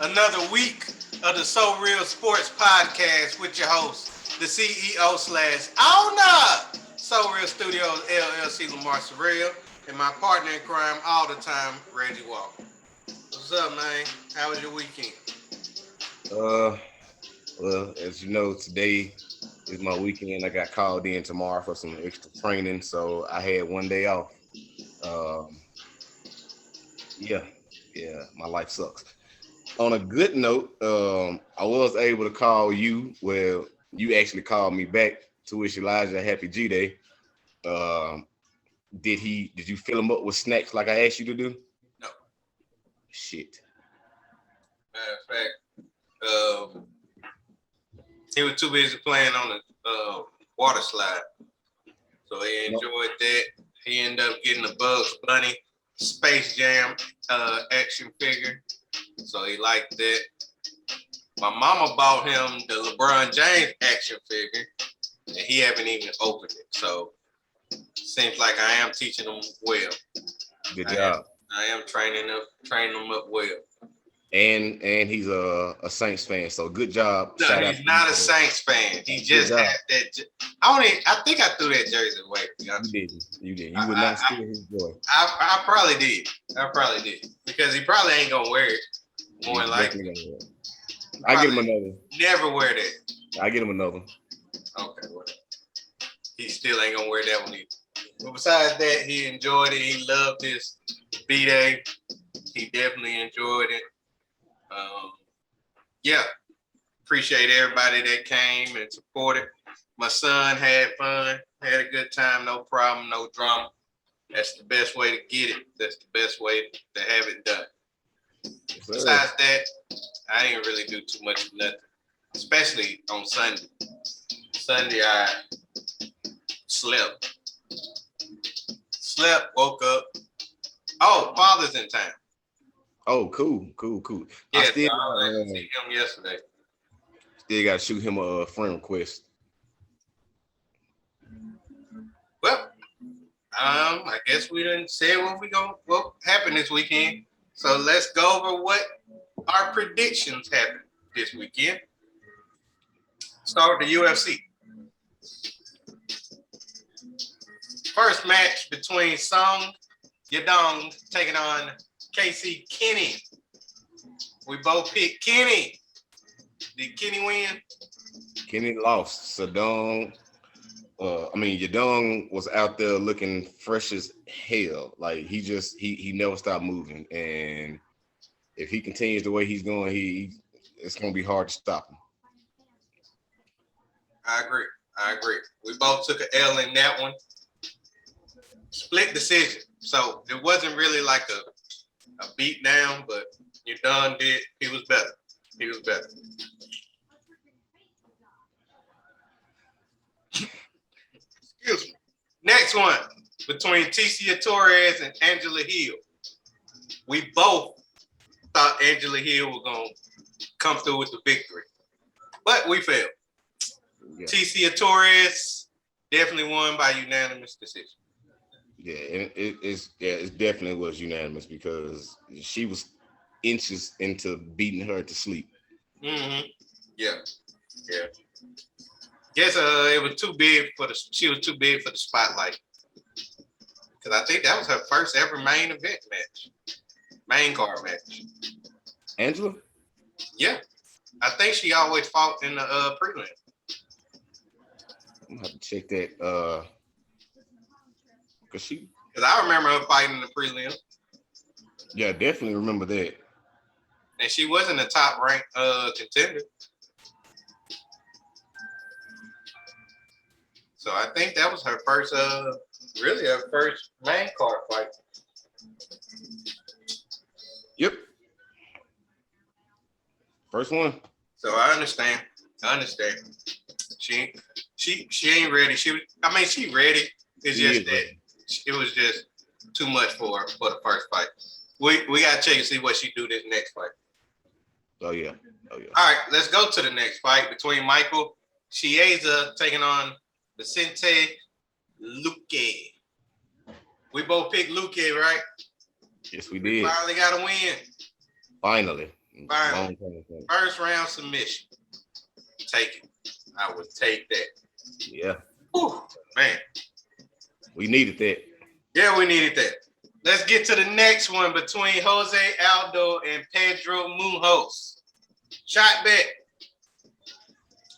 Another week of the SoReal Sports Podcast with your host, the CEO / owner, SoReal Studios LLC, Lamar Segment, and my partner in crime all the time, Reggie Walker. What's up, man? How was your weekend? Well, as you know, today is my weekend. I got called in tomorrow for some extra training, so I had one day off. Um, yeah, my life sucks. On a good note, I was able to call you. Well, you actually called me back to wish Elijah a happy G Day. Um, did you fill him up with snacks like I asked you to do? No. Shit. Matter of fact, he was too busy playing on the water slide, so he enjoyed that. He ended up getting a Bugs Bunny Space Jam action figure, so he liked that. My mama bought him the LeBron James action figure, and he haven't even opened it. So seems like I am teaching him well. Good job. I am training him up well. And he's a Saints fan, so good job. No, he's not a Saints fan. He just had that. I think I threw that jersey away. You did. You would not steal his joy. I probably did. Because he probably ain't gonna wear it. More than likely. I get him another. Never wear that. I get him another. Okay, whatever. He still ain't gonna wear that one either. But besides that, he enjoyed it. He loved his B-Day. He definitely enjoyed it. Yeah, appreciate everybody that came and supported. My son had fun, had a good time, no problem, no drama. That's the best way to get it. That's the best way to have it done. Besides that, I didn't really do too much of nothing, especially on Sunday. Sunday, I slept, woke up. Oh, Father's in town. Oh, cool. Yeah, I still see him yesterday. Still got to shoot him a friend request. Well, I guess we didn't say what happened this weekend. So let's go over what our predictions happened this weekend. Start with the UFC. First match between Song Yadong taking on Casey Kenny. We both picked Kenny. Did Kenny win? Kenny lost. Yadong was out there looking fresh as hell. Like he never stopped moving. And if he continues the way he's going, it's gonna be hard to stop him. I agree. We both took an L in that one. Split decision. So it wasn't really like a beat down, but Yadong did. He was better. Excuse me. Next one, between Tecia Torres and Angela Hill. We both thought Angela Hill was going to come through with the victory, but we failed. Yeah. Tecia Torres definitely won by unanimous decision. Yeah, and it definitely was unanimous because she was inches into beating her to sleep. Mm-hmm. Yeah. Guess it was too big she was too big for the spotlight. Because I think that was her first ever main card match. Angela? Yeah. I think she always fought in the prelim. I'm gonna have to check that. Because I remember her fighting in the prelim. Yeah, definitely remember that. And she wasn't a top ranked contender. So I think that was her first main card fight. Yep. First one. So I understand. She ain't ready. She ready. It's just that it was just too much for her for the first fight. We gotta check and see what she do this next fight. Oh yeah. All right, let's go to the next fight between Michael Chiesa taking on Vicente Luque. We both picked Luque, right? Yes, we did. Finally got a win. Finally. Finally. First round submission. Take it. I would take that. Yeah. Whew, man. We needed that. Yeah, we needed that. Let's get to the next one between Jose Aldo and Pedro Munoz. Shot bet.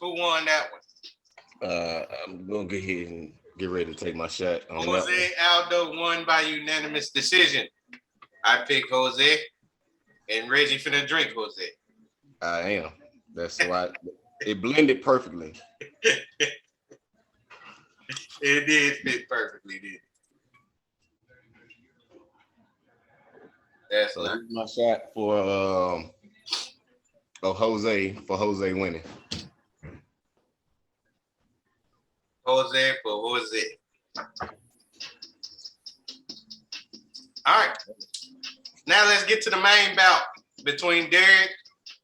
Who won that one? I'm gonna go ahead and get ready to take my shot on Jose Aldo won by unanimous decision. I picked Jose, and Reggie finna drink Jose. I am. That's why it blended perfectly. It did fit perfectly, did it? That's so my shot for Jose winning. Jose for Jose. All right. Now let's get to the main bout between Derek,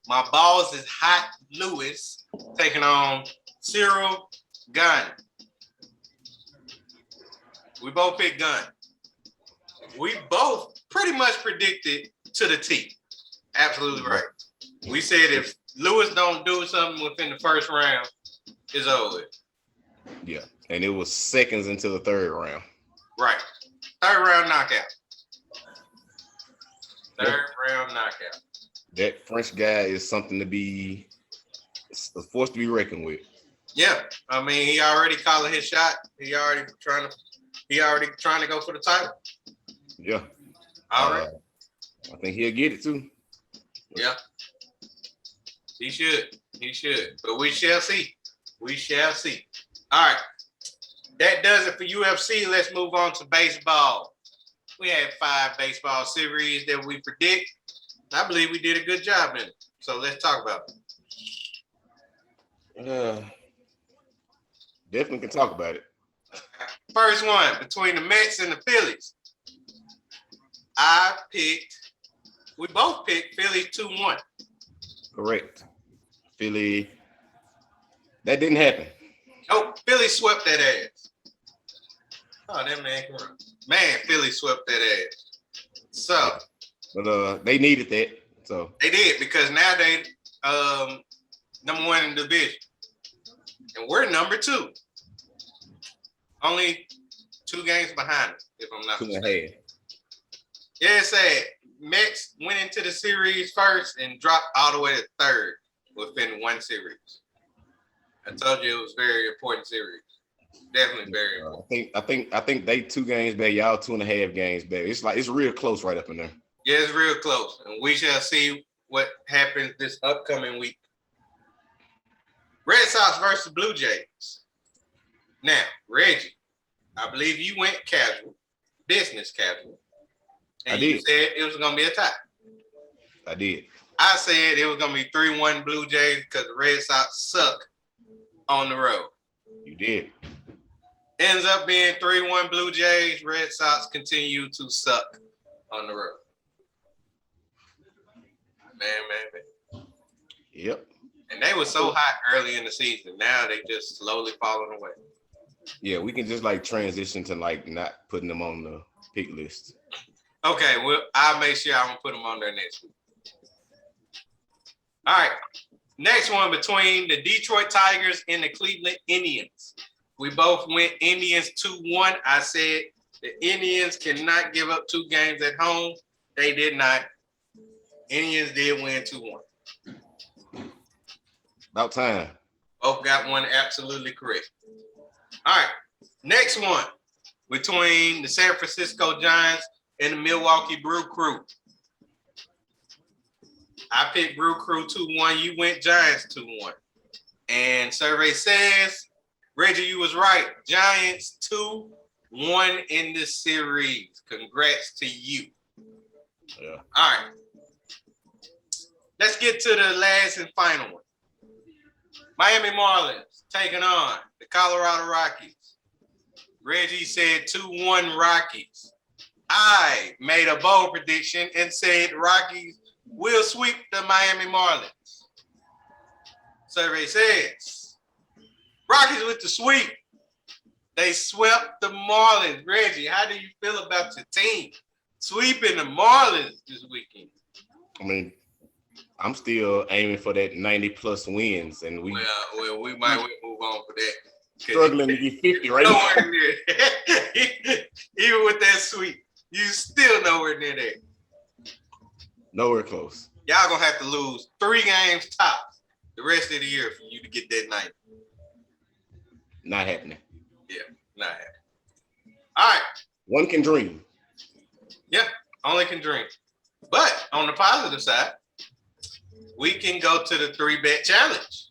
my balls is hot Lewis, taking on Cyril Gunn. We both picked Gunn. We both pretty much predicted to the T. Absolutely right. We said if Lewis don't do something within the first round, it's over. Yeah, and it was seconds into the third round. Right. Third round knockout. Third round knockout. That French guy is something to be a force to be reckoned with. Yeah, I mean he already calling his shot. He already trying to go for the title. Yeah. All right. I think he'll get it too. Yeah. He should. He should. But we shall see. We shall see. All right. That does it for UFC. Let's move on to baseball. We had 5 baseball series that we predict. I believe we did a good job in it. So let's talk about it. Definitely can talk about it. First one, between the Mets and the Phillies. We both picked Philly 2-1. Correct. Philly, that didn't happen. Oh, Philly swept that ass. Oh, that man can run. Man, Philly swept that ass. So. But they needed that. So. They did, because now they number 1 in the division. And we're number 2. Only 2 games behind us, if I'm not mistaken. 2.5. Yeah, it said Mets went into the series first and dropped all the way to 3rd within 1 series. I told you it was a very important series. Definitely very important. I think they 2 games back, y'all 2.5 games back. It's real close right up in there. Yeah, it's real close. And we shall see what happens this upcoming week. Red Sox versus Blue Jays. Now, Reggie, I believe you went casual, business casual. And you said it was going to be a tie. I did. I said it was going to be 3-1 Blue Jays because the Red Sox suck on the road. You did. Ends up being 3-1 Blue Jays. Red Sox continue to suck on the road. Man. Yep. And they were so hot early in the season. Now they just slowly falling away. Yeah, we can just transition to not putting them on the pick list. Okay, well, I'll make sure I'm gonna put them on there next week. All right. Next one between the Detroit Tigers and the Cleveland Indians. We both went Indians 2-1. I said the Indians cannot give up 2 games at home. They did not. Indians did win 2-1. About time. Both got one absolutely correct. All right. Next one between the San Francisco Giants and the Milwaukee Brew Crew. I picked Brew Crew 2-1. You went Giants 2-1. And survey says, Reggie, you was right. Giants 2-1 in the series. Congrats to you. Yeah. All right. Let's get to the last and final one. Miami Marlins taking on the Colorado Rockies. Reggie said 2-1 Rockies. I made a bold prediction and said Rockies will sweep the Miami Marlins. Survey says Rockies with the sweep. They swept the Marlins. Reggie, how do you feel about your team sweeping the Marlins this weekend? I mean, I'm still aiming for that 90 plus wins, and we we might move on for that. Struggling to get 50 right now. Nowhere near. Even with that sweep, you still nowhere near that. Nowhere close. Y'all gonna have to lose 3 games tops the rest of the year for you to get that 90. Not happening. Yeah, not happening. All right. One can dream. Yeah, only can dream. But on the positive side, we can go to the 3-bet challenge.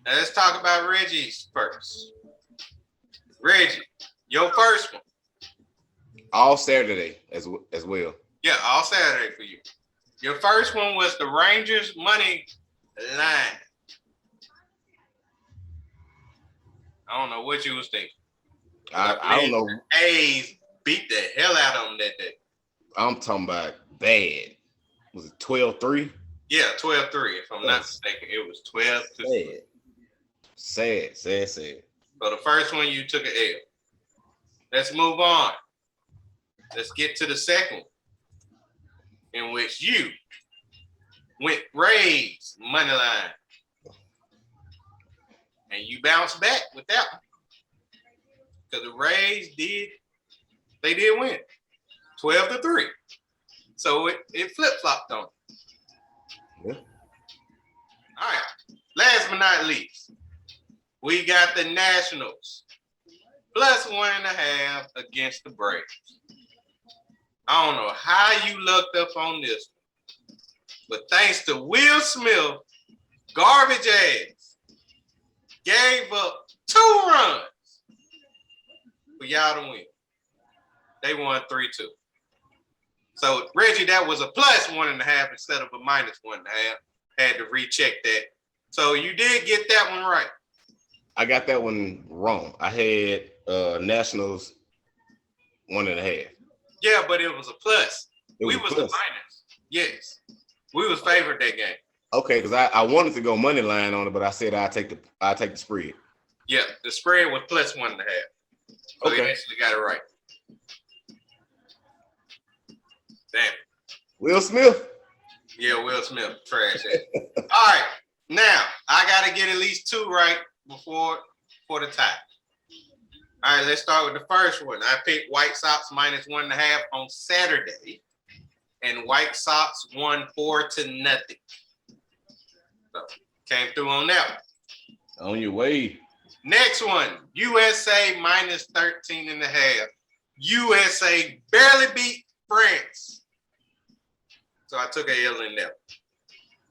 Now let's talk about Reggie's first. Reggie, your first one. All Saturday as well. Yeah, all Saturday for you. Your first one was the Rangers money line. I don't know what you was thinking. I don't know. The A's beat the hell out of them that day. I'm talking about bad. Was it 12-3? Yeah, 12-3. If I'm not mistaken, it was 12-3. Sad. So the first one you took an L. Let's move on. Let's get to the second one, in which you went Rays money line. And you bounced back with that one. Because the Rays did win 12-3. So it flip-flopped on. Yeah. All right. Last but not least, we got the Nationals plus 1.5 against the Braves. I don't know how you looked up on this one, but thanks to Will Smith, garbage ass gave up 2 runs for y'all to win. They won 3-2. So Reggie, that was a plus 1.5 instead of a minus 1.5. Had to recheck that. So you did get that one right. I got that one wrong. I had Nationals 1.5. Yeah, but it was a plus. We was a plus. minus. Yes. We was favored that game. Okay, because I wanted to go money line on it, but I said I take the spread. Yeah, the spread was plus 1.5. So okay. You actually got it right. Damn. Will Smith? Yeah, Will Smith. Trash. All right. Now, I got to get at least 2 right for the tie. All right, let's start with the first one. I picked White Sox minus 1.5 on Saturday, and White Sox won 4-0. So, came through on that one. On your way. Next one, USA minus 13.5. USA barely beat France. So I took a L in there.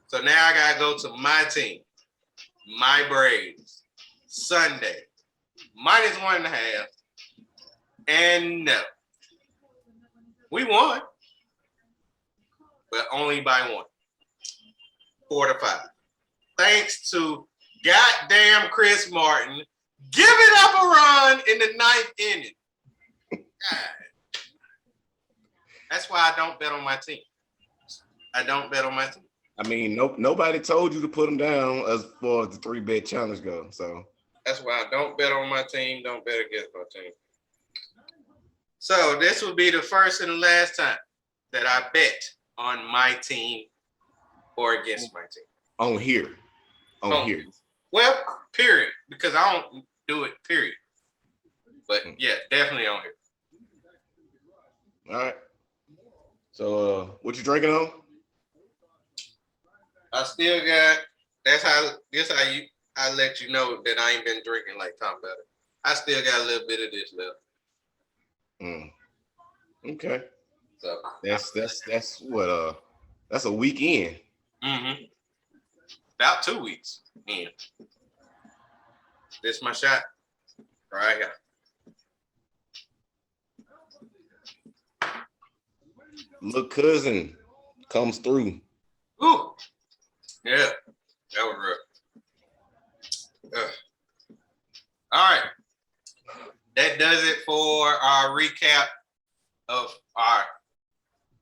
So now I got to go to my team, my Braves, Sunday, minus 1.5. And no. We won, but only by 1. 4-5. Thanks to goddamn Chris Martin giving up a run in the 9th inning. God. That's why I don't bet on my team. I don't bet on my team. I mean, nobody told you to put them down as far as the 3-bet challenge goes. So that's why I don't bet on my team. Don't bet against my team. So this will be the first and the last time that I bet on my team or against my team. On here. Here. Well, period. Because I don't do it, period. But yeah, definitely on here. All right. So what you drinking on? I still got. I let you know that I ain't been drinking like Tom Better. I still got a little bit of this left. Okay. So that's what that's a weekend. Mm-hmm. About 2 weeks in. This my shot right here. Little cousin comes through. Ooh. Yeah, that was rough. All right. That does it for our recap of our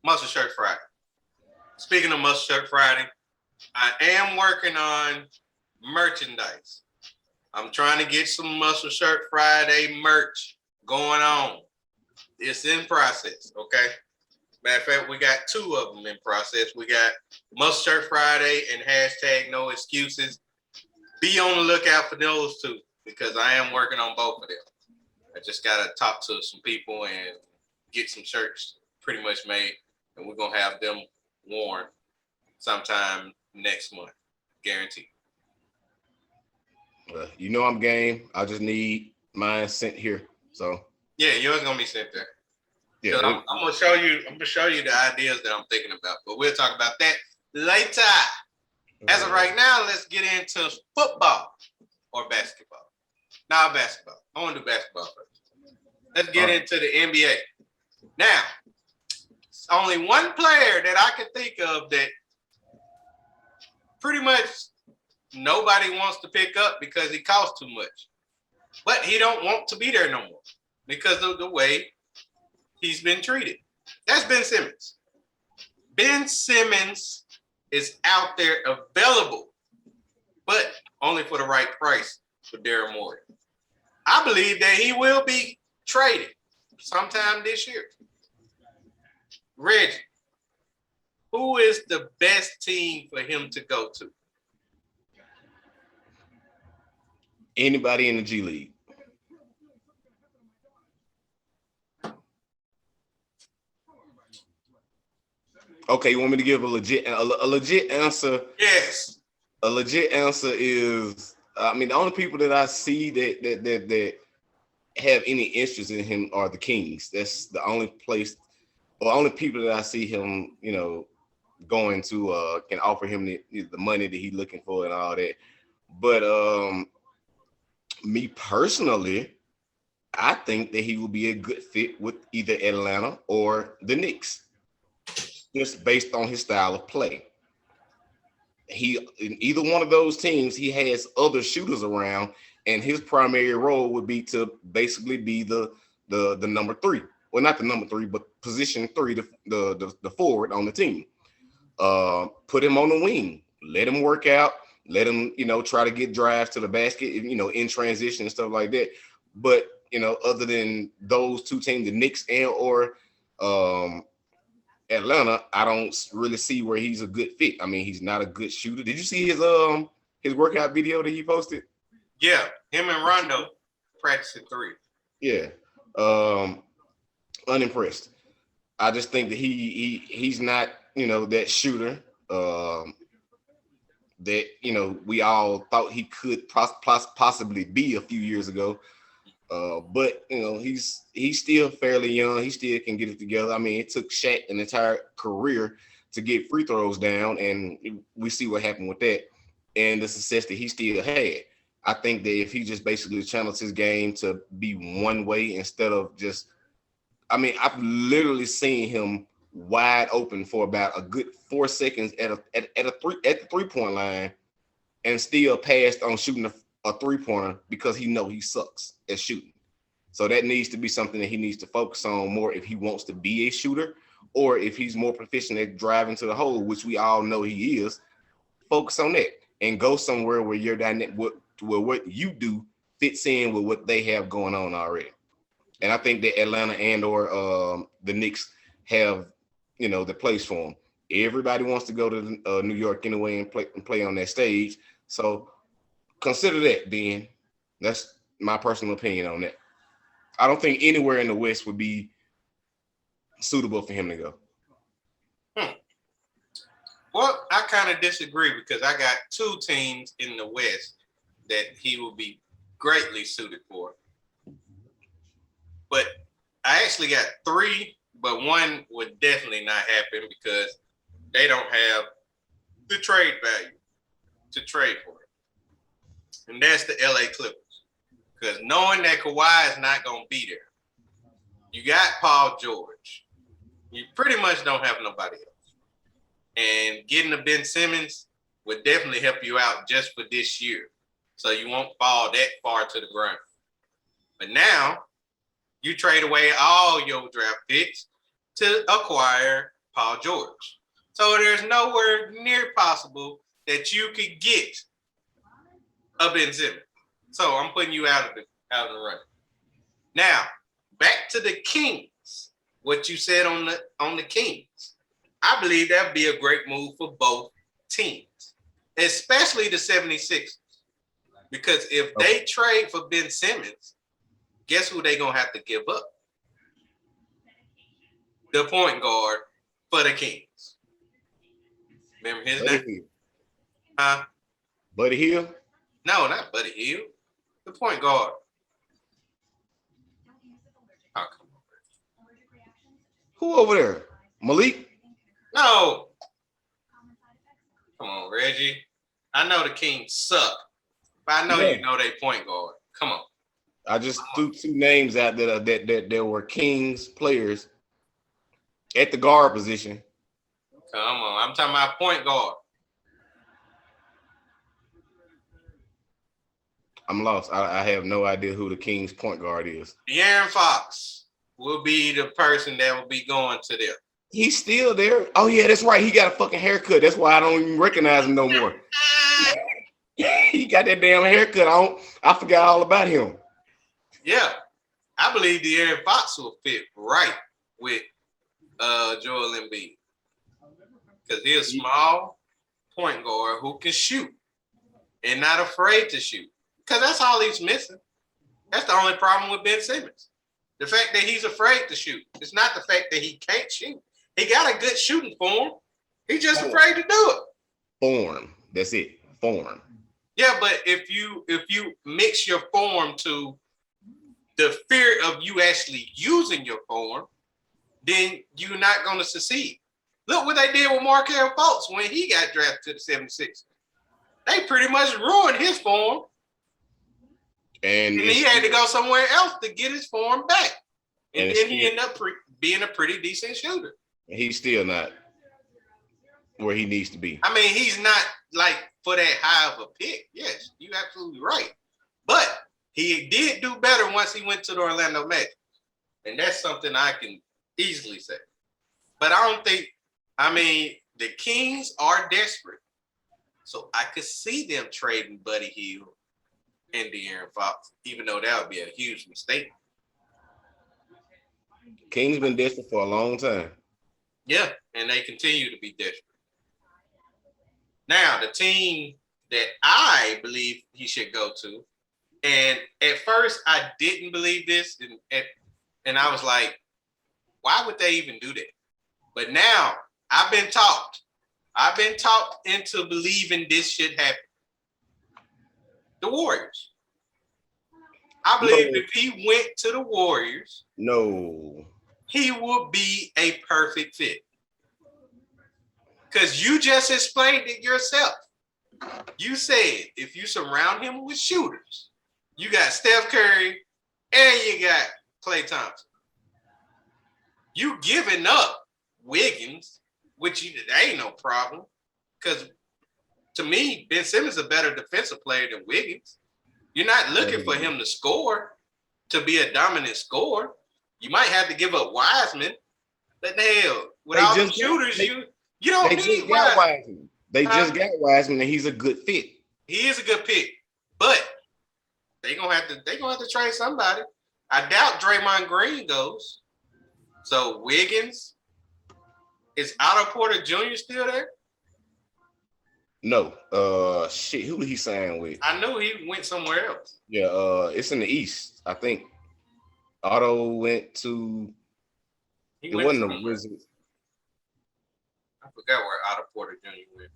Muscle Shirt Friday. Speaking of Muscle Shirt Friday, I am working on merchandise. I'm trying to get some Muscle Shirt Friday merch going on. It's in process, okay? Matter of fact, we got 2 of them in process. We got Must Shirt Friday and hashtag No Excuses. Be on the lookout for those 2 because I am working on both of them. I just got to talk to some people and get some shirts pretty much made, and we're going to have them worn sometime next month, guaranteed. You know I'm game. I just need mine sent here. So yeah, yours gonna be sent there. Yeah, I'm gonna show you. I'm gonna show you the ideas that I'm thinking about, but we'll talk about that later. As of right now, let's get into football or basketball. Now basketball. I want to do basketball first. Let's get into the NBA. Now, it's only one player that I can think of that pretty much nobody wants to pick up because he costs too much. But he don't want to be there no more because of the way he's been treated. That's Ben Simmons. Ben Simmons is out there available, but only for the right price for Daryl Morey. I believe that he will be traded sometime this year. Reggie, who is the best team for him to go to? Anybody in the G League. Okay, you want me to give a legit answer? Yes. A legit answer is, the only people that I see that have any interest in him are the Kings. That's the only place, or only people that I see him, going to can offer him the money that he's looking for and all that. But me personally, I think that he will be a good fit with either Atlanta or the Knicks, just based on his style of play. In either one of those teams, he has other shooters around, and his primary role would be to basically be the number 3. Well, not the number 3, but position 3, the forward on the team. Put him on the wing, let him work out, let him, try to get drives to the basket, in transition and stuff like that. But, other than those 2 teams, the Knicks or Atlanta, I don't really see where he's a good fit. I mean, he's not a good shooter. Did you see his workout video that he posted? Yeah, him and Rondo practicing 3. Yeah. Unimpressed. I just think that he's not, that shooter that, we all thought he could possibly be a few years ago. But he's still fairly young. He still can get it together. I mean, it took Shaq an entire career to get free throws down, and we see what happened with that and the success that he still had. I think that if he just basically channels his game to be one way instead of just, I've literally seen him wide open for about a good 4 seconds at the 3-point line and still passed on shooting a 3-pointer because he sucks at shooting. So that needs to be something that he needs to focus on more if he wants to be a shooter, or if he's more proficient at driving to the hole, which we all know he is. Focus on that and go somewhere where your where what you do fits in with what they have going on already. And I think that Atlanta and or the Knicks have, the place for him. Everybody wants to go to New York anyway and play on that stage. So consider that, Ben. That's my personal opinion on that. I don't think anywhere in the West would be suitable for him to go. Well, I kind of disagree because I got 2 teams in the West that he will be greatly suited for. But I actually got 3, but one would definitely not happen because they don't have the trade value to trade for it. And that's the LA Clippers. Because knowing that Kawhi is not going to be there, you got Paul George. You pretty much don't have nobody else. And getting a Ben Simmons would definitely help you out just for this year. So you won't fall that far to the ground. But now you trade away all your draft picks to acquire Paul George. So there's nowhere near possible that you could get a Ben Simmons. So I'm putting you out of the run. Now, back to the Kings. what you said on the Kings. I believe that'd be a great move for both teams, especially the 76ers. Because if they trade for Ben Simmons, guess who they gonna have to give up? The point guard for the Kings. Remember his name? Hill. Huh? Buddy Hill? No, not Buddy Hill. The point guard. Oh, come on. Who over there? Malik? No. Come on, Reggie. I know the Kings suck, but I know you know they point guard. Come on. I just threw two names out that there were Kings players at the guard position. Come on. I'm talking about point guard. I'm lost. I have no idea who the Kings point guard is. De'Aaron Fox will be the person that will be going to them. He's still there. Oh, yeah, that's right. He got a fucking haircut. That's why I don't even recognize him no more. He got that damn haircut. I forgot all about him. Yeah. I believe De'Aaron Fox will fit right with Joel Embiid. Because he's a small point guard who can shoot and not afraid to shoot. Because that's all he's missing. That's the only problem with Ben Simmons. The fact that he's afraid to shoot. It's not the fact that he can't shoot. He got a good shooting form. He's just afraid to do it. Form. That's it. Form. Yeah, but if you mix your form to the fear of you actually using your form, then you're not going to succeed. Look what they did with Markelle Fultz when he got drafted to the 76ers. They pretty much ruined his form. And he had to go somewhere else to get his form back. And then he ended up being a pretty decent shooter. He's still not where he needs to be. I mean, he's not like for that high of a pick. Yes, you're absolutely right. But he did do better once he went to the Orlando Magic. And that's something I can easily say. But I don't think, the Kings are desperate. So I could see them trading Buddy Hield and De'Aaron Fox, even though that would be a huge mistake. Kings been desperate for a long time. Yeah, and they continue to be desperate. Now, the team that I believe he should go to, and at first I didn't believe this, and I was like, why would they even do that? But now I've been talked into believing this should happen. The Warriors. I believe if he went to the Warriors, he would be a perfect fit. Because you just explained it yourself. You said if you surround him with shooters, you got Steph Curry and you got Klay Thompson. You giving up Wiggins, which ain't no problem. Because to me, Ben Simmons is a better defensive player than Wiggins. You're not looking for him to score, to be a dominant scorer. You might have to give up Wiseman. But the hell, with all the shooters, you don't need Wiseman. They just got Wiseman, and he's a good fit. He is a good pick, but they're gonna have to trade somebody. I doubt Draymond Green goes. So Wiggins, is Otto Porter Jr. still there? No. Who did he sign with? I know he went somewhere else. Yeah, it's in the East, I think. Otto went to it wasn't the Wizards. I forgot where Otto Porter Jr. went.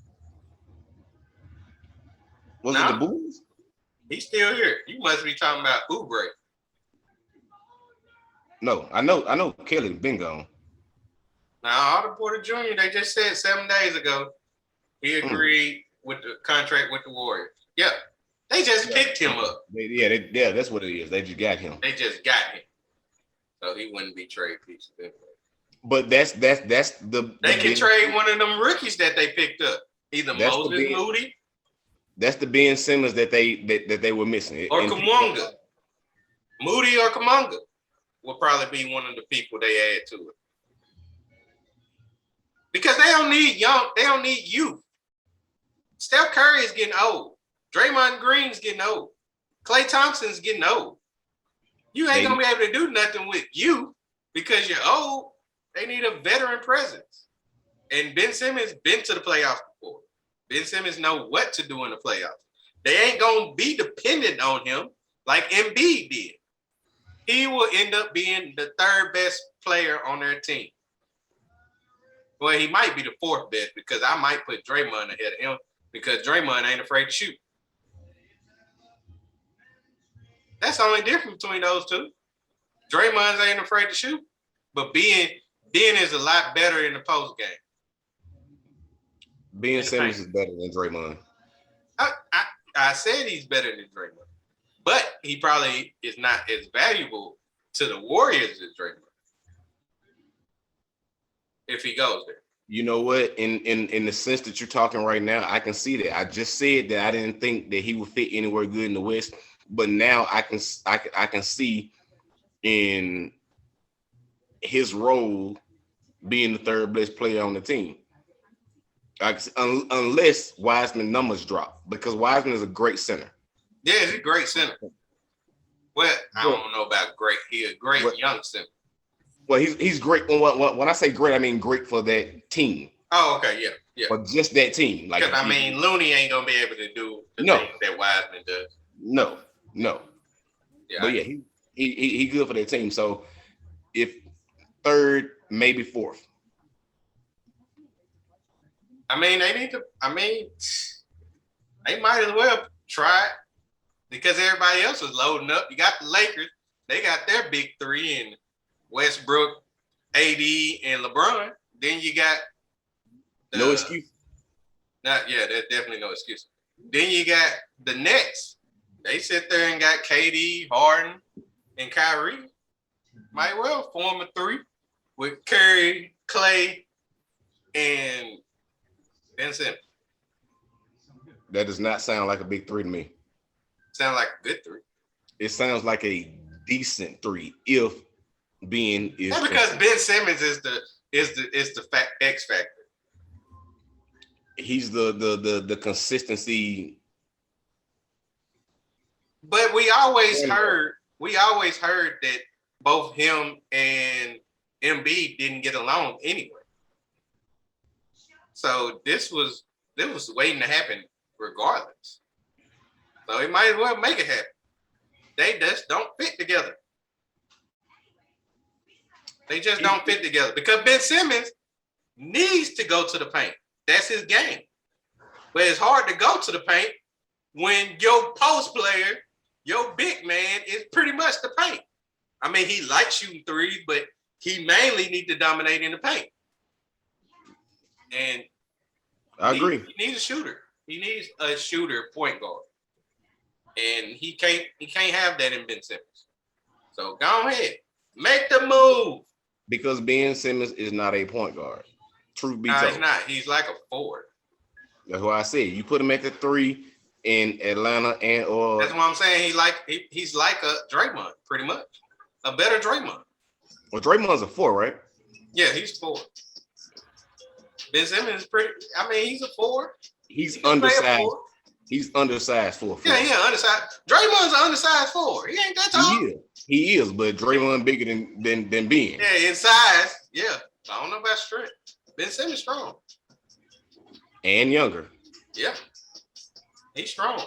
Was it the Bulls? He's still here. You must be talking about Oubre. No, I know Kelly been gone. Now, Otto Porter Jr., they just said 7 days ago he agreed with the contract with the Warriors. Yeah. They just picked him up. That's what it is. They just got him. They just got him. So he wouldn't be trade pieces anyway. But that's the they can trade one of them rookies that they picked up. Either Moses Moody. That's the Ben Simmons that they were missing. Or Kumunga. Moody or Kumunga will probably be one of the people they add to it. Because they don't need youth. Steph Curry is getting old. Draymond Green's getting old. Klay Thompson's getting old. You ain't gonna be able to do nothing with you because you're old. They need a veteran presence. And Ben Simmons been to the playoffs before. Ben Simmons know what to do in the playoffs. They ain't going to be dependent on him like Embiid did. He will end up being the third best player on their team. Well, he might be the fourth best because I might put Draymond ahead of him because Draymond ain't afraid to shoot. That's the only difference between those two. Draymond ain't afraid to shoot, but Ben is a lot better in the post game. Ben Simmons is better than Draymond. I said he's better than Draymond, but he probably is not as valuable to the Warriors as Draymond if he goes there. You know what? In the sense that you're talking right now, I can see that. I just said that I didn't think that he would fit anywhere good in the West, but now I can see in his role being the third best player on the team. Unless Wiseman numbers drop, because Wiseman is a great center. Yeah, he's a great center. Well, I don't know about great. He's a great young center. Well, he's great. When I say great, I mean great for that team. Oh, okay, yeah. For just that team. Because Looney ain't gonna be able to do the things that Wiseman does. No. Yeah, but yeah, he good for that team. So if third, maybe fourth. They need to. They might as well try it because everybody else is loading up. You got the Lakers; they got their big three in Westbrook, AD, and LeBron. Then you got no excuse. There's definitely no excuse. Then you got the Nets. They sit there and got KD, Harden, and Kyrie. Might well form a three with Curry, Clay, and Ben Simmons. That does not sound like a big three to me. Sound like a good three. It sounds like a decent three if Ben is. That's because Ben Simmons is the X factor. He's the consistency. But we always heard that both him and MB didn't get along anyway. So this was waiting to happen regardless. So he might as well make it happen. They just don't fit together. They just don't fit together because Ben Simmons needs to go to the paint. That's his game. But it's hard to go to the paint when your post player, your big man, is pretty much the paint. He likes shooting threes, but he mainly needs to dominate in the paint. And I agree. He needs a shooter. He needs a shooter point guard. And he can't have that in Ben Simmons. So go ahead. Make the move. Because Ben Simmons is not a point guard. Truth be told. He's not. He's like a forward. That's what I said. You put him at the three in Atlanta or that's what I'm saying. He's like a Draymond, pretty much. A better Draymond. Well, Draymond's a four, right? Yeah, he's four. Ben Simmons is pretty. He's a four. He's undersized. He's undersized for a four. Yeah, undersized. Draymond's an undersized four. He ain't that tall. He is, but Draymond bigger than Ben. Yeah, in size. Yeah. I don't know about strength. Ben Simmons strong. And younger. Yeah. He's strong.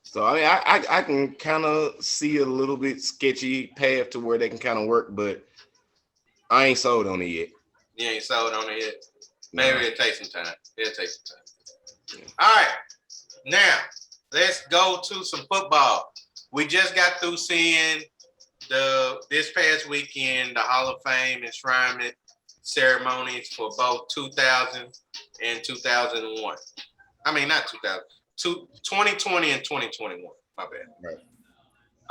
So I can kind of see a little bit sketchy path to where they can kind of work, but I ain't sold on it yet. You ain't sold on it yet? Maybe it'll take some time. Yeah. All right. Now, let's go to some football. We just got through seeing this past weekend, the Hall of Fame enshrinement ceremonies for both 2000 and 2001. Not 2000. 2020 and 2021. My bad. Right.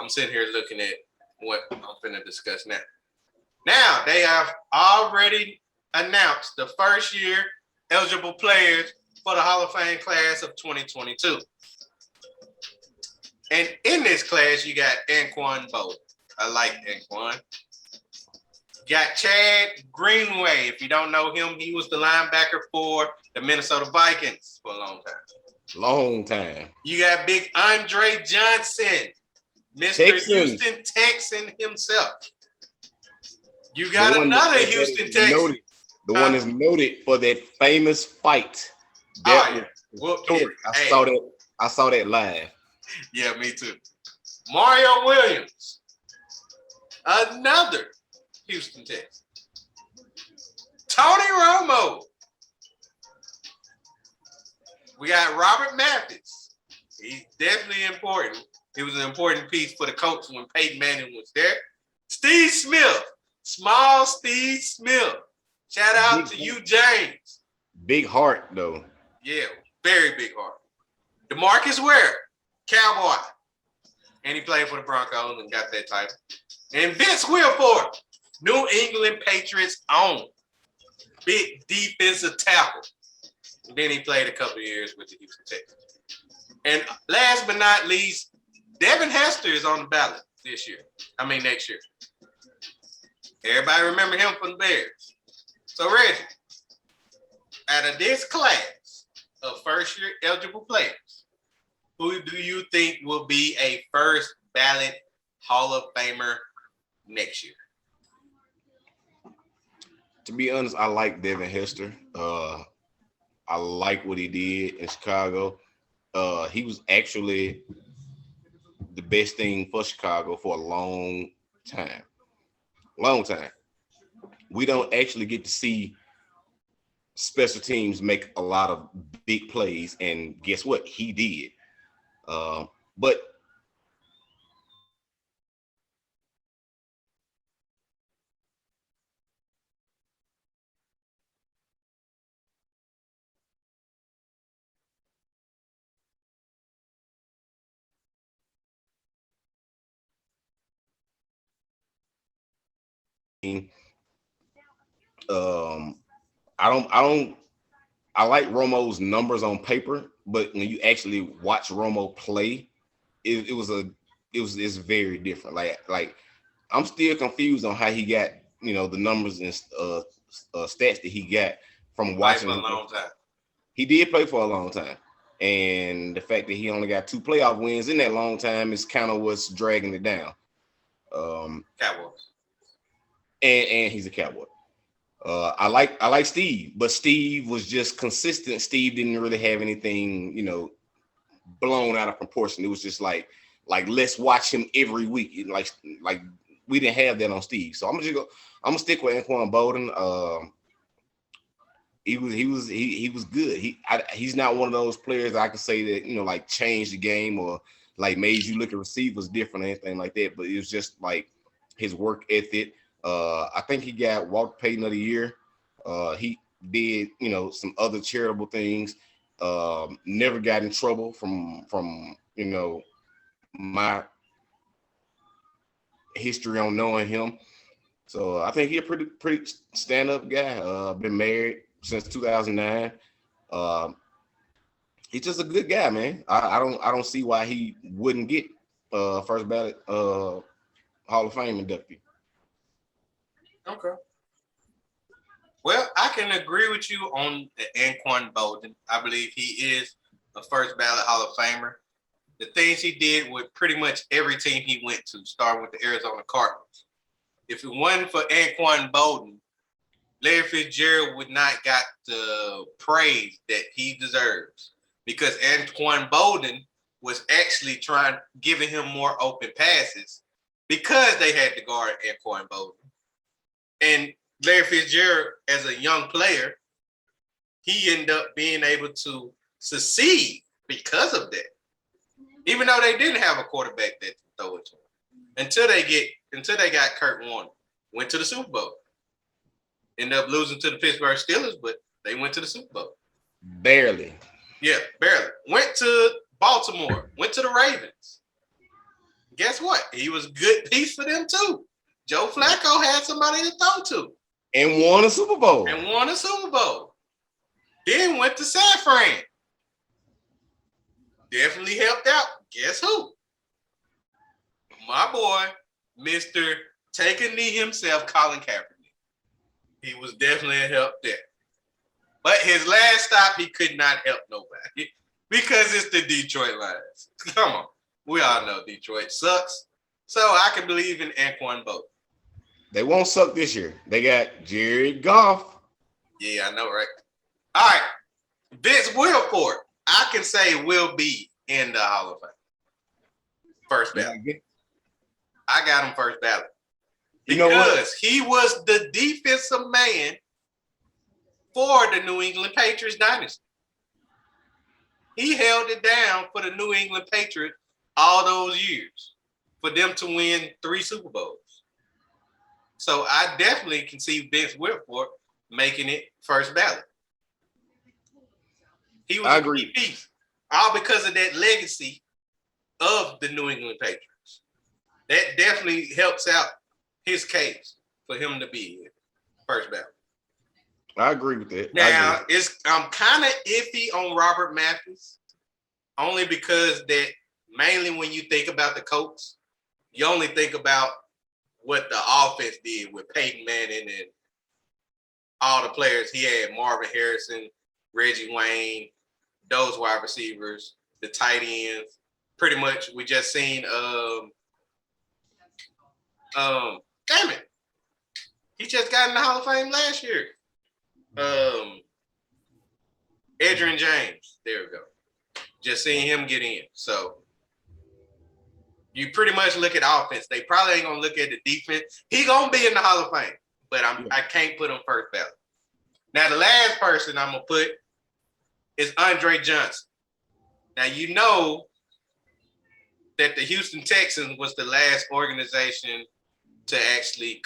I'm sitting here looking at what I'm going to discuss now. Now, they have already announced the first year eligible players for the Hall of Fame class of 2022. And in this class, you got Anquan Bolt. I like Anquan. Got Chad Greenway. If you don't know him, he was the linebacker for the Minnesota Vikings for a long time. Long time. You got big Andre Johnson, Mr. Texan. Houston Texan himself. You got another Houston Texan. The one is noted for that famous fight. I saw that live. Yeah, me too. Mario Williams, another Houston Texan. Tony Romo. We got Robert Mathis. He's definitely important. He was an important piece for the Colts when Peyton Manning was there. Steve Smith, small Steve Smith. Shout out to you, James. Big heart, though. Yeah, very big heart. DeMarcus Ware, Cowboy. And he played for the Broncos and got that title. And Vince Wilfork, New England Patriots own. Big defensive tackle. And then he played a couple of years with the Houston Texans. And last but not least, Devin Hester is on the ballot next year. Everybody remember him from the Bears. So Reggie, out of this class of first-year eligible players, who do you think will be a first ballot Hall of Famer next year? To be honest, I like Devin Hester. I like what he did in Chicago. He was actually the best thing for Chicago for a long time. We don't actually get to see special teams make a lot of big plays, and guess what? He did. But I like Romo's numbers on paper, but when you actually watch Romo play, it's very different. Like I'm still confused on how he got the numbers and stats that he got from watching him. A long time. He did play for a long time, and the fact that he only got 2 playoff wins in that long time is kind of what's dragging it down. Cowboys. And he's a Cowboy. I like Steve, but Steve was just consistent. Steve didn't really have anything, blown out of proportion. It was just like let's watch him every week. Like we didn't have that on Steve. So I'm gonna stick with Anquan Bolden. He was good. He's not one of those players that I can say that like changed the game or like made you look at receivers different or anything like that. But it was just like his work ethic. I think he got Walter Payton of the Year. He did, some other charitable things. Never got in trouble from my history on knowing him. So I think he's a pretty stand-up guy. Been married since 2009. He's just a good guy, man. I don't see why he wouldn't get first ballot Hall of Fame inductee. Okay. Well, I can agree with you on the Anquan Bolden. I believe he is a first ballot Hall of Famer. The things he did with pretty much every team he went to, starting with the Arizona Cardinals. If it wasn't for Anquan Bolden, Larry Fitzgerald would not got the praise that he deserves, because Anquan Bolden was actually giving him more open passes because they had to guard Anquan Bolden. And Larry Fitzgerald, as a young player, he ended up being able to succeed because of that. Even though they didn't have a quarterback that throw it to him. Until they got Kurt Warner. Went to the Super Bowl. Ended up losing to the Pittsburgh Steelers, but they went to the Super Bowl. Barely. Yeah, barely. Went to Baltimore. Went to the Ravens. Guess what? He was a good piece for them too. Joe Flacco had somebody to throw to. And won a Super Bowl. Then went to San Fran. Definitely helped out. Guess who? My boy, Mr. Take a Knee himself, Colin Kaepernick. He was definitely a help there. But his last stop, he could not help nobody because it's the Detroit Lions. Come on. We all know Detroit sucks. So I can believe in Anquan Bolden. They won't suck this year. They got Jared Goff. Yeah, I know, right? All right. Vince Wilfork, I can say will be in the Hall of Fame. First ballot. I got him first ballot. Because he was the defensive man for the New England Patriots dynasty. He held it down for the New England Patriots all those years for them to win 3 Super Bowls. So I definitely can see Vince Wilfork making it first ballot. He was a key piece, all because of that legacy of the New England Patriots. That definitely helps out his case for him to be in first ballot. I agree with that. Now, I'm kind of iffy on Robert Mathis, only because that mainly when you think about the Colts, you only think about what the offense did with Peyton Manning and all the players he had, Marvin Harrison, Reggie Wayne, those wide receivers, the tight ends. Pretty much, we just seen damn it. He just got in the Hall of Fame last year. Adrian James. There we go. Just seeing him get in. So you pretty much look at offense. They probably ain't gonna look at the defense. He gonna be in the Hall of Fame, but I can't put him first ballot. Now the last person I'm gonna put is Andre Johnson. Now you know that the Houston Texans was the last organization to actually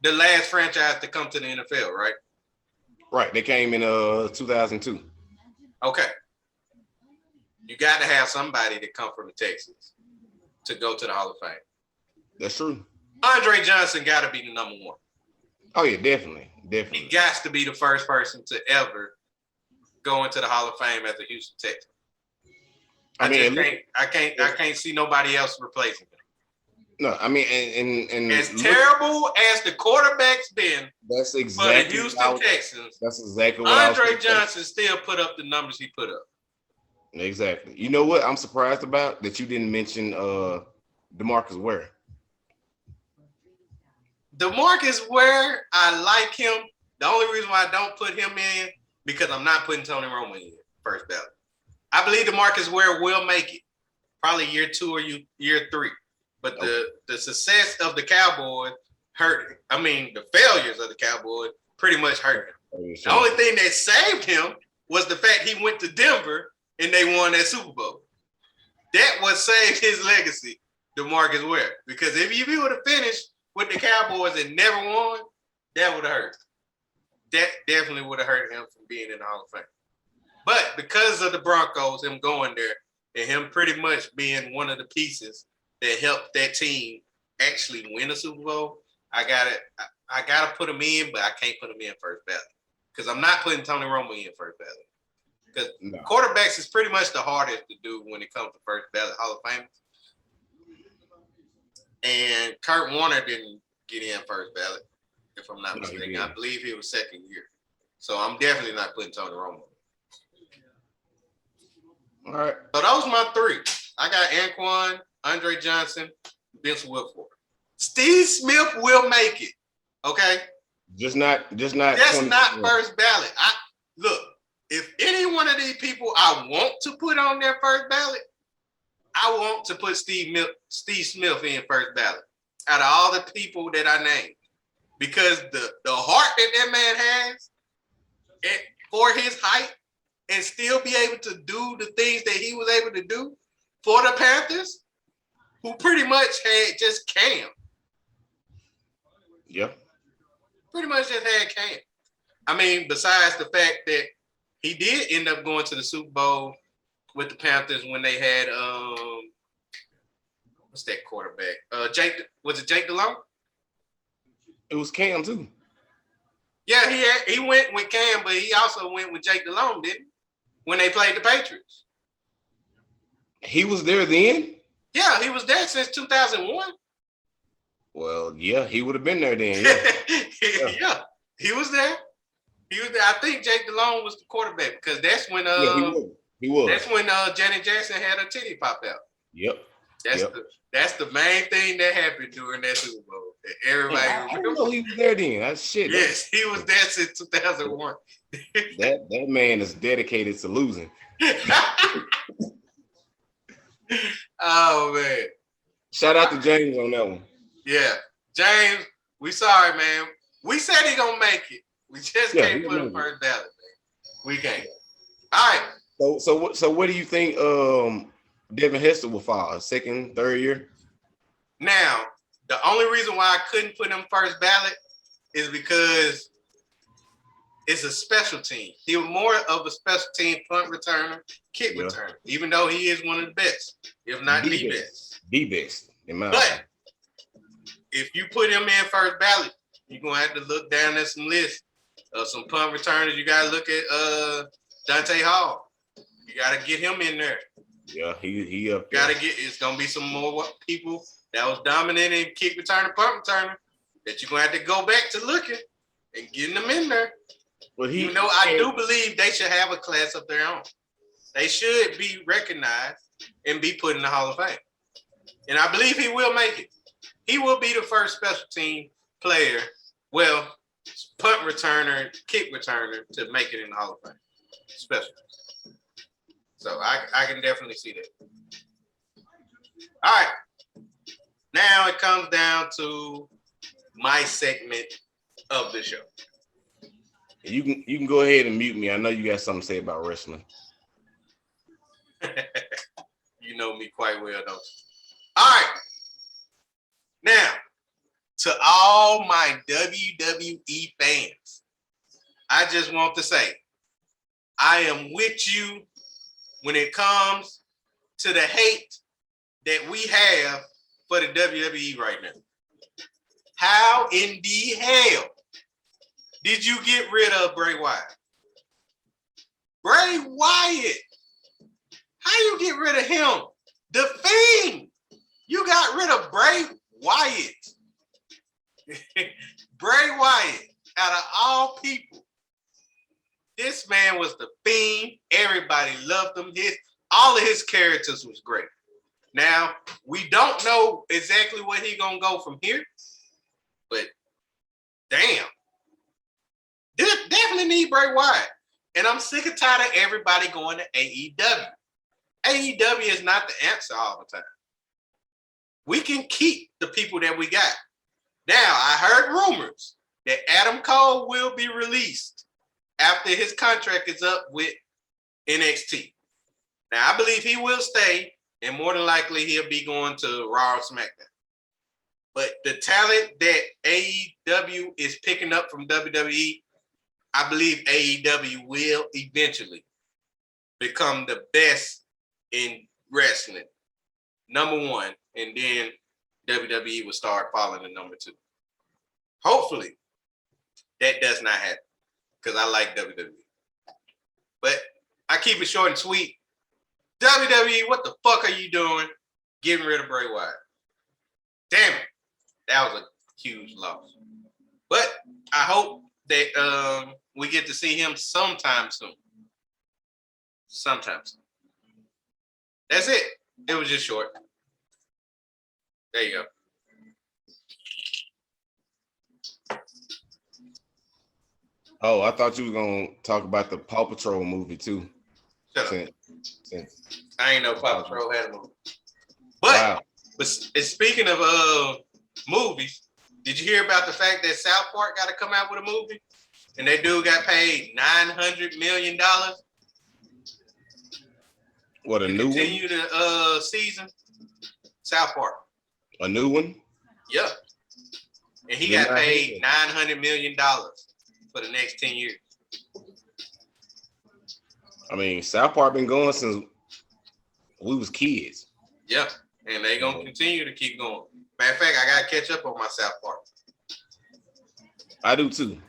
the last franchise to come to the NFL, right? Right. They came in 2002. Okay. You got to have somebody that come from the Texans to go to the Hall of Fame. That's true. Andre Johnson got to be the number 1. Oh, yeah, definitely. Definitely. He got to be the first person to ever go into the Hall of Fame as a Houston Texan. I can't see nobody else replacing him. No, I mean, and as terrible as the quarterback's been, that's exactly for the Houston Texans. That's exactly what Andre Johnson still put up the numbers he put up. Exactly. You know what I'm surprised about that you didn't mention DeMarcus Ware. DeMarcus Ware, I like him. The only reason why I don't put him in because I'm not putting Tony Romo in first ballot. I believe DeMarcus Ware will make it, probably year 2 or year 3. But the success of the Cowboys hurt him. I mean, the failures of the Cowboys pretty much hurt him. The only thing that saved him was the fact he went to Denver and they won that Super Bowl. That what saved his legacy, DeMarcus Ware. Because if he would have finished with the Cowboys and never won, that would have hurt. That definitely would have hurt him from being in the Hall of Fame. But because of the Broncos, him going there, and him pretty much being one of the pieces that helped that team actually win a Super Bowl, I gotta put him in, but I can't put him in first ballot because I'm not putting Tony Romo in first ballot because quarterbacks is pretty much the hardest to do when it comes to first ballot Hall of Famers. And Kurt Warner didn't get in first ballot, if I'm not mistaken. I believe he was second year, so I'm definitely not putting Tony Romo. All right. So those are my 3. I got Anquan, Andre Johnson, Vince Wilfork. Steve Smith will make it. Okay. Just not first ballot. Look, if any one of these people I want to put on their first ballot, I want to put Steve Smith in first ballot out of all the people that I named. Because the heart that man has for his height and still be able to do the things that he was able to do for the Panthers, who pretty much had just Cam. Yep. Pretty much just had Cam. I mean, besides the fact that he did end up going to the Super Bowl with the Panthers when they had what's that quarterback? Was it Jake Delhomme? It was Cam too. Yeah, he went with Cam, but he also went with Jake Delhomme, didn't he? When they played the Patriots. He was there then? Yeah, he was there since 2001. Well, yeah, he would have been there then. Yeah, yeah, he was there. He was there. I think Jake Delhomme was the quarterback because that's when he was. That's when Janet Jackson had her titty pop out. Yep. That's the main thing that happened during that Super Bowl. Everybody. I didn't know he was there then. That's shit. Yes, he was there since 2001. That man is dedicated to losing. Oh man! Shout out to James on that one. Yeah, James, we sorry, man. We said he gonna make it. We just can't put him first ballot, man. We can't. All right. So what do you think? Devin Hester will fall second, third year. Now, the only reason why I couldn't put him first ballot is because it's a special team. He was more of a special team punt returner, kick returner, even though he is one of the best, if not the best. The best, in my opinion. If you put him in first ballot, you're gonna have to look down at some lists of some punt returners. You gotta look at Dante Hall. You gotta get him in there. Yeah, he up there. It's gonna be some more people that was dominant in kick returner, punt returner that you're gonna have to go back to looking and getting them in there. Well, I do believe they should have a class of their own. They should be recognized and be put in the Hall of Fame. And I believe he will make it. He will be the first special team player, punt returner, kick returner to make it in the Hall of Fame. Special. So I can definitely see that. All right. Now it comes down to my segment of the show. You can go ahead and mute me. I know you got something to say about wrestling. You know me quite well, don't you? All right. Now, to all my WWE fans, I just want to say, I am with you when it comes to the hate that we have for the WWE right now. How in the hell did you get rid of Bray Wyatt? Bray Wyatt. How you get rid of him? The Fiend. You got rid of Bray Wyatt. Bray Wyatt, out of all people, this man was the Fiend. Everybody loved him. All of his characters was great. Now, we don't know exactly where he's going to go from here, but damn. Definitely need Bray Wyatt. And I'm sick and tired of everybody going to AEW. AEW is not the answer all the time. We can keep the people that we got. Now, I heard rumors that Adam Cole will be released after his contract is up with NXT. Now, I believe he will stay, and more than likely he'll be going to Raw or SmackDown. But the talent that AEW is picking up from WWE, I believe AEW will eventually become the best in wrestling, number one, and then WWE will start following the number two. Hopefully, that does not happen because I like WWE. But I keep it short and sweet. WWE, what the fuck are you doing getting rid of Bray Wyatt? Damn it. That was a huge loss. But I hope that we get to see him sometime soon. Sometime soon. That's it. It was just short. There you go. Oh, I thought you were gonna talk about the Paw Patrol movie too. Shut up. I ain't know Paw Patrol had a movie. But speaking of movies, did you hear about the fact that South Park got to come out with a movie? And that dude got paid $900 million. What, a new one? Continue the season. South Park. A new one? Yeah. And he got paid $900 million for the next 10 years. I mean, South Park been going since we was kids. Yeah. And they going to continue to keep going. Matter of fact, I got to catch up on my South Park. I do too.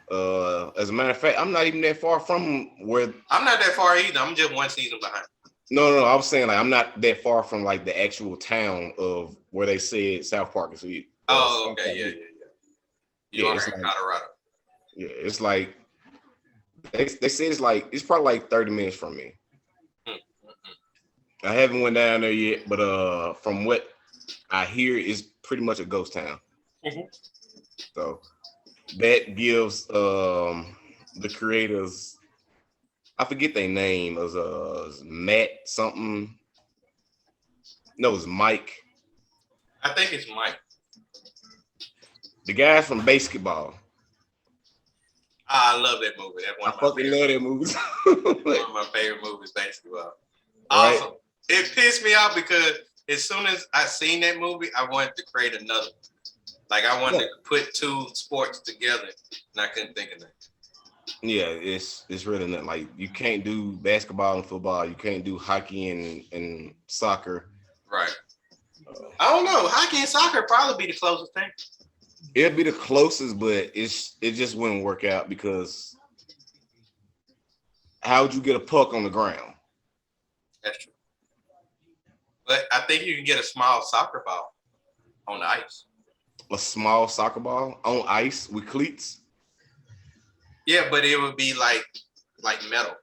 As a matter of fact, I'm not even that far from where. I'm not that far either. I'm just one season behind. No. I was saying like I'm not that far from like the actual town of where they said South Park is. Oh, okay, yeah. You are in Colorado. Yeah, it's like they said it's probably like 30 minutes from me. I haven't went down there yet, but from what I hear, it's pretty much a ghost town. So that gives the creators, I forget their name, it was Matt something. No, it's Mike. I think it's Mike. The guys from basketball. I love that movie. That's one I of my fucking favorite. love that movie. One of my favorite movies, basketball. Right? Awesome. It pissed me off because as soon as I seen that movie, I wanted to create another. Like I wanted to put two sports together, and I couldn't think of that. Yeah, it's really not like you can't do basketball and football. You can't do hockey and soccer. Right. I don't know. Hockey and soccer probably be the closest thing. It'd be the closest, but it just wouldn't work out because how would you get a puck on the ground? That's true. But I think you can get a small soccer ball on the ice. A small soccer ball on ice with cleats? Yeah, but it would be like metal.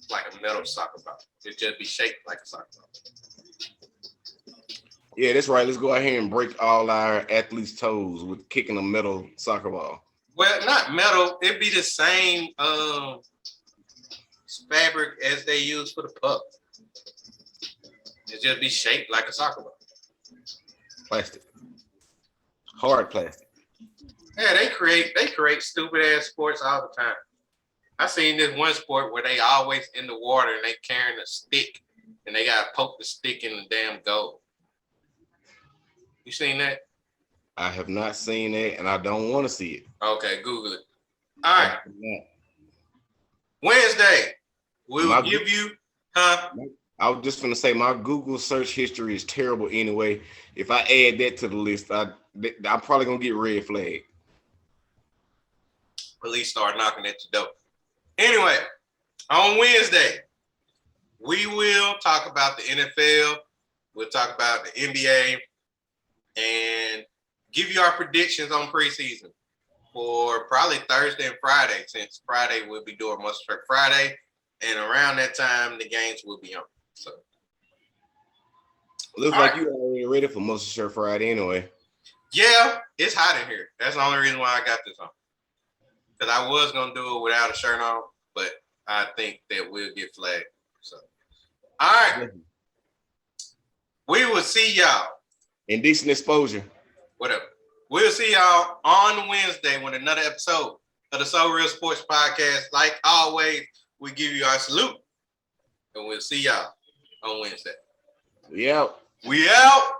Like a metal soccer ball. It'd just be shaped like a soccer ball. Yeah, that's right. Let's go out here and break all our athletes' toes with kicking a metal soccer ball. Well, not metal. It'd be the same fabric as they use for the puck. It'd just be shaped like a soccer ball. Plastic. Hard plastic. Yeah, they create stupid ass sports all the time. I seen this one sport where they always in the water and they carrying a stick and they gotta poke the stick in the damn goal. You seen that? I have not seen that, and I don't want to see it. Okay, Google it. All right. Wednesday, we'll give you, I was just gonna say my Google search history is terrible anyway. If I add that to the list, I'm probably gonna get red flagged. Police start knocking at your door. Anyway, on Wednesday, we will talk about the NFL. We'll talk about the NBA and give you our predictions on preseason for probably Thursday and Friday, since Friday we'll be doing Muscle Shirt Friday, and around that time the games will be on. So looks like you already ready for Muscle Shirt Friday anyway. Yeah, it's hot in here. That's the only reason why I got this on. Because I was gonna do it without a shirt on, but I think that we'll get flagged. So, all right, we will see y'all. Indecent exposure. Whatever. We'll see y'all on Wednesday with another episode of the SoReal Sports Podcast. Like always, we give you our salute, and we'll see y'all on Wednesday. We out. We out.